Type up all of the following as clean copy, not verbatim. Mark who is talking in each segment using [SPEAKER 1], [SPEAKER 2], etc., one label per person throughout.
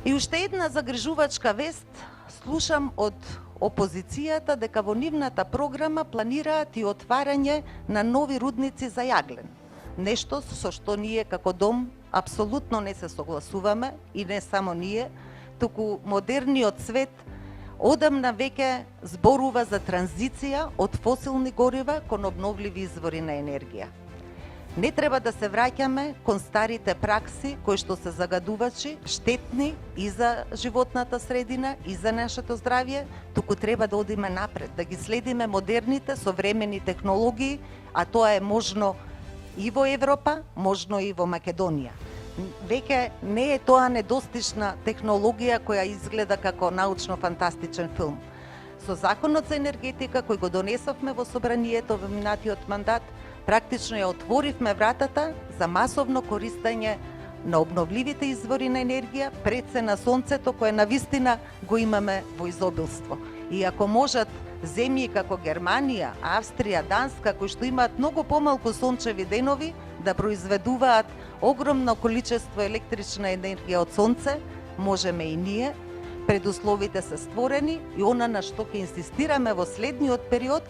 [SPEAKER 1] И уште една загрижувачка вест слушам од опозицијата дека во нивната програма планираат и отварање на нови рудници за јаглен. Нешто со што ние како дом апсолутно не се согласуваме и не само ние, туку модерниот свет одамна веќе зборува за транзиција од фосилни горива кон обновливи извори на енергија. Не треба да се враќаме кон старите пракси кои што се загадувачи, штетни и за животната средина и за нашето здравје, туку треба да одиме напред, да ги следиме модерните современи технологии, а тоа е можно и во Европа, можно и во Македонија. Веќе не е тоа недостижна технологија која изгледа како научно-фантастичен филм. Со Законот за енергетика кој го донесовме во собранието во минатиот мандат, практично ја отворивме вратата за масовно користење на обновливите извори на енергија пред се на сонцето кое навистина го имаме во изобилство. И ако можат земји како Германија, Австрија, Данска, кои што имаат многу помалку сончеви денови, да произведуваат огромно количество електрична енергија од сонце, можеме и ние. Предусловите се створени и она на што ќе инсистираме во следниот период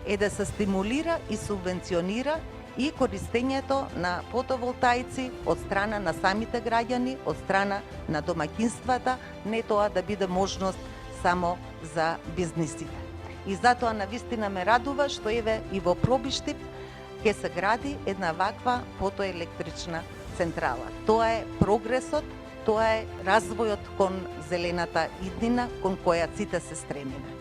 [SPEAKER 1] е да се стимулира и субвенционира и користењето на фотоволтаици од страна на самите граѓани, од страна на домаќинствата, не тоа да биде можност само за бизнисите. И затоа навистина ме радува што еве и во Пробиштип ќе се гради една ваква фотоелектрична централа. Тоа е прогресот, тоа е развојот кон зелената иднина кон која сите се стремиме.